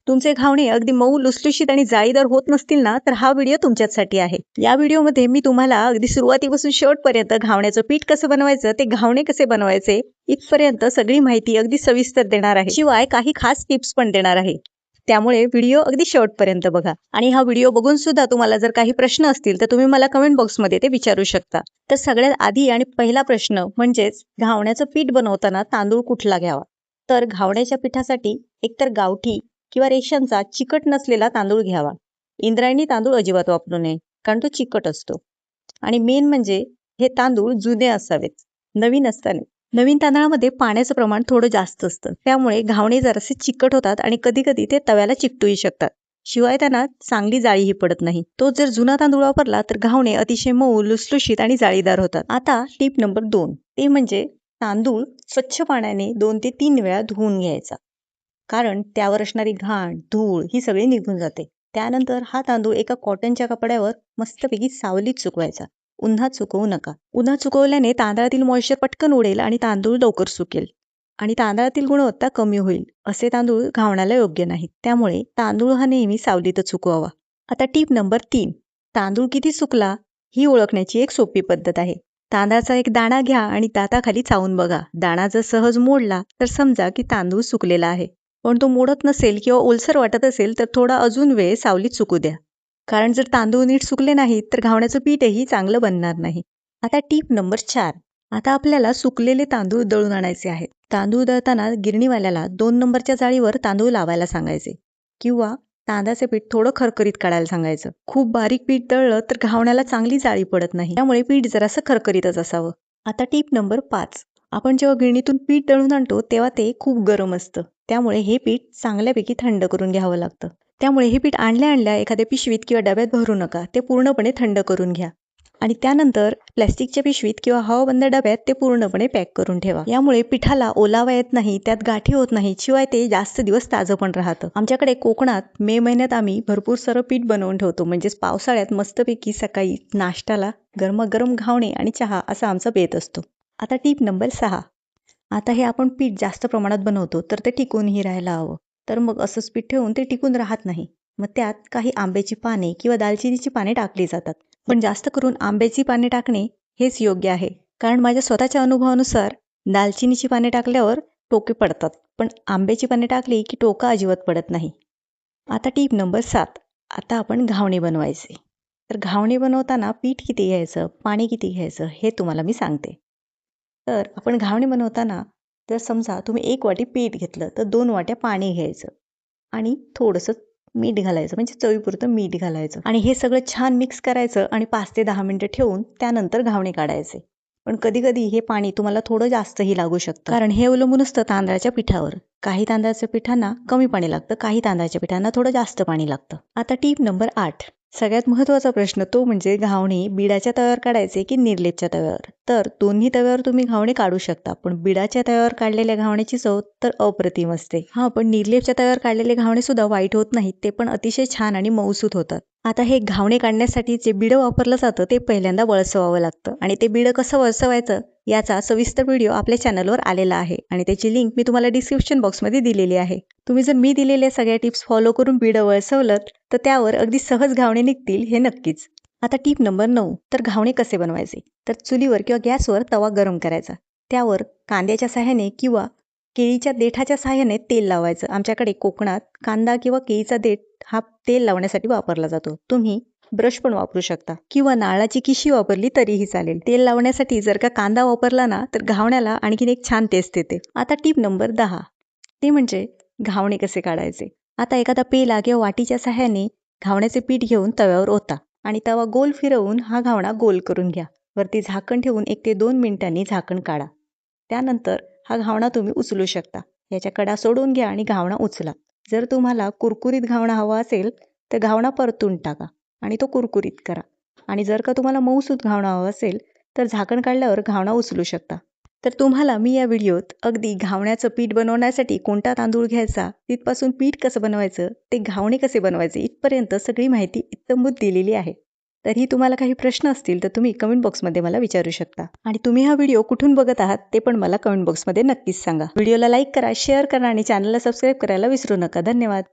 तुमचे घावणे अगदी मऊ, लुसलुशीत आणि जाळीदार होत नसतील ना, तर हा व्हिडिओ तुमच्यासाठी आहे. या व्हिडिओमध्ये मी तुम्हाला अगदी सुरुवातीपासून शेवटपर्यंत घावण्याचं पीठ कसं बनवायचं, ते घावणे कसे बनवायचे, इथपर्यंत सगळी माहिती अगदी सविस्तर देणार आहे. शिवाय काही खास टिप्स पण देणार आहे. त्यामुळे व्हिडिओ अगदी शेवटपर्यंत बघा. आणि हा व्हिडिओ बघून सुद्धा तुम्हाला जर काही प्रश्न असतील तर तुम्ही मला कमेंट बॉक्समध्ये ते विचारू शकता. तर सगळ्यात आधी आणि पहिला प्रश्न म्हणजेच घावण्याचं पीठ बनवताना तांदूळ कुठला घ्यावा. तर घावण्याच्या पिठासाठी एकतर गावठी किंवा रेशनचा चिकट नसलेला तांदूळ घ्यावा. इंद्रायणी तांदूळ अजिबात वापरू नये, कारण तो चिकट असतो. आणि मेन म्हणजे हे तांदूळ जुने असावेत, नवीन असताना. नवीन तांदळामध्ये पाण्याचं प्रमाण थोडं जास्त असतं, त्यामुळे घावणे जरासे चिकट होतात आणि कधी कधी ते तव्याला चिकटूही शकतात. शिवाय त्यांना चांगली जाळीही पडत नाही. तो जर जुना तांदूळ वापरला तर घावणे अतिशय मऊ, लुसलुशीत आणि जाळीदार होतात. आता टिप नंबर 2, ते म्हणजे तांदूळ स्वच्छ पाण्याने 2 ते 3 वेळा धुवून घ्यायचा, कारण त्यावर असणारी घाण, धूळ ही सगळी निघून जाते. त्यानंतर हा तांदूळ एका कॉटनच्या कपड्यावर मस्तपैकी सावलीत सुकवायचा. उन्हात सुकवू नका. उन्हात सुकवल्याने तांदळातील मॉइश्चर पटकन उडेल आणि तांदूळ लवकर सुकेल आणि तांदळातील गुणवत्ता कमी होईल. असे तांदूळ घावण्याला योग्य नाहीत. त्यामुळे तांदूळ हा नेहमी सावलीतच सुकवावा. आता टीप नंबर 3, तांदूळ किती सुकला ही ओळखण्याची एक सोपी पद्धत आहे. तांदळाचा एक दाणा घ्या आणि दाताखाली चावून बघा. दाणा जर सहज मोडला तर समजा की तांदूळ सुकलेला आहे. पण तो मोडत नसेल किंवा ओलसर वाटत असेल तर थोडा अजून वेळ सावलीत सुकू द्या, कारण जर तांदूळ नीट सुकले नाहीत तर घावण्याचं पीठही चांगलं बनणार नाही. आता टीप नंबर 4, आता आपल्याला सुकलेले तांदूळ दळून आणायचे आहेत. तांदूळ दळताना गिरणीवाल्याला 2 नंबरच्या जाळीवर तांदूळ लावायला सांगायचे किंवा तांदळाचे पीठ थोडं खरखरीत काढायला सांगायचं. खूप बारीक पीठ दळलं तर घावण्याला चांगली जाळी पडत नाही, त्यामुळे पीठ जरासं खरखरीतच असावं. आता टीप नंबर 5, आपण जेव्हा गिरणीतून पीठ दळून आणतो तेव्हा ते खूप गरम असतं, त्यामुळे हे पीठ चांगल्यापैकी थंड करून घ्यावं लागतं. त्यामुळे हे पीठ आणल्या आणल्या एखाद्या पिशवीत किंवा डब्यात भरू नका, ते पूर्णपणे थंड करून घ्या आणि त्यानंतर प्लॅस्टिकच्या पिशवीत किंवा हवाबंद डब्यात ते पूर्णपणे पॅक करून ठेवा. यामुळे पिठाला ओलावा येत नाही, त्यात गाठी होत नाही, शिवाय ते जास्त दिवस ताजं पण राहतं. आमच्याकडे कोकणात मे महिन्यात आम्ही भरपूर सारं पीठ बनवून ठेवतो, म्हणजेच पावसाळ्यात मस्तपैकी सकाळी नाश्त्याला गरमागरम घावणे आणि चहा असा आमचा बेत असतो. आता टीप नंबर 6, आता हे आपण पीठ जास्त प्रमाणात बनवतो तर ते टिकूनही राहायला हवं. तर मग असंच पीठ ठेवून ते टिकून राहत नाही. मग त्यात काही आंब्याची पाने किंवा दालचिनीची पाने टाकली जातात. पण जास्त करून आंब्याची पाने टाकणे हेच योग्य आहे, कारण माझ्या स्वतःच्या अनुभवानुसार दालचिनीची पाने टाकल्यावर टोके पडतात, पण आंब्याची पाने टाकली की टोका अजिबात पडत नाही. आता टीप नंबर 7, आता आपण घावणे बनवायचे. तर घावणे बनवताना पीठ किती घ्यायचं, पाणी किती घ्यायचं हे तुम्हाला मी सांगते. तर आपण घावणे बनवताना जर समजा तुम्ही 1 वाटी पीठ घेतलं तर 2 वाट्या पाणी घ्यायचं आणि थोडंसं मीठ घालायचं, म्हणजे चवीपुरतं मीठ घालायचं आणि हे सगळं छान मिक्स करायचं आणि 5 ते 10 मिनिटं ठेवून त्यानंतर घावणे काढायचे. पण कधी कधी हे पाणी तुम्हाला थोडं जास्तही लागू शकतं, कारण हे अवलंबून असतं तांदळाच्या पिठावर. काही तांदळाच्या पिठांना कमी पाणी लागतं, काही तांदळाच्या पिठांना थोडं जास्त पाणी लागतं. आता टीप नंबर 8, सगळ्यात महत्त्वाचा प्रश्न तो म्हणजे घावणे बिडाच्या तव्यावर काढायचे की निर्लेपच्या तव्यावर. तर दोन्ही तव्यावर तुम्ही घावणे काढू शकता, पण बिडाच्या तव्यावर काढलेल्या घावण्याची चव तर अप्रतिम असते. पण निर्लेपच्या तव्यावर काढलेले घावणे सुद्धा वाईट होत नाहीत, ते पण अतिशय छान आणि मऊसूत होतात. आता हे घावणे काढण्यासाठी जे बिडं वापरलं जातं ते पहिल्यांदा वळसवावं लागतं आणि ते बिडं कसं वळसवायचं याचा सविस्तर व्हिडिओ आपल्या चॅनलवर आलेला आहे आणि त्याची लिंक मी तुम्हाला डिस्क्रिप्शन बॉक्समध्ये दिलेली आहे. तुम्ही जर मी दिलेल्या सगळ्या टिप्स फॉलो करून बिडं वळसवलं तर त्यावर अगदी सहज घावणे निघतील, हे नक्कीच. आता टीप नंबर 9, तर घावणे कसे बनवायचे. तर चुलीवर किंवा गॅसवर तवा गरम करायचा, त्यावर कांद्याच्या साह्याने किंवा केळीच्या देठाच्या साह्याने तेल लावायचं. आमच्याकडे कोकणात कांदा किंवा केळीचा देठ हा तेल लावण्यासाठी वापरला जातो. तुम्ही ब्रश पण वापरू शकता किंवा नारळाची किशी वापरली तरीही चालेल. तेल लावण्यासाठी जर का कांदा वापरला ना तर घावण्याला आणखीन एक छान टेस्ट येते. आता टीप नंबर 10, ते म्हणजे घावणे कसे काढायचे. आता एखादा पेला किंवा वाटीच्या साह्याने घावण्याचे पीठ घेऊन तव्यावर ओता आणि तवा गोल फिरवून हा घावणा गोल करून घ्या. वरती झाकण ठेवून 1 ते 2 मिनिटांनी झाकण काढा. त्यानंतर हा घावणा तुम्ही उचलू शकता. याच्या कडा सोडून घ्या आणि घावणा उचला. जर तुम्हाला कुरकुरीत घावणा हवा असेल तर घावणा परतून टाका आणि तो कुरकुरीत करा, आणि जर का तुम्हाला मऊसूत घावणा हवा असेल तर झाकण काढल्यावर घावणा उचलू शकता. तर तुम्हाला मी या व्हिडिओत अगदी घावण्याचं पीठ बनवण्यासाठी कोणता तांदूळ घ्यायचा, तिथपासून पीठ कसं बनवायचं, ते घावणे कसे बनवायचे इथपर्यंत सगळी माहिती इत्थंभूत दिलेली आहे. तरीही तुम्हाला काही प्रश्न असतील तर तुम्ही कमेंट बॉक्समध्ये मला विचारू शकता. आणि तुम्ही हा व्हिडिओ कुठून बघत आहात ते पण मला कमेंट बॉक्समध्ये नक्कीच सांगा. व्हिडिओला लाईक करा, शेअर करा आणि चॅनलला सबस्क्राईब करायला विसरू नका. धन्यवाद.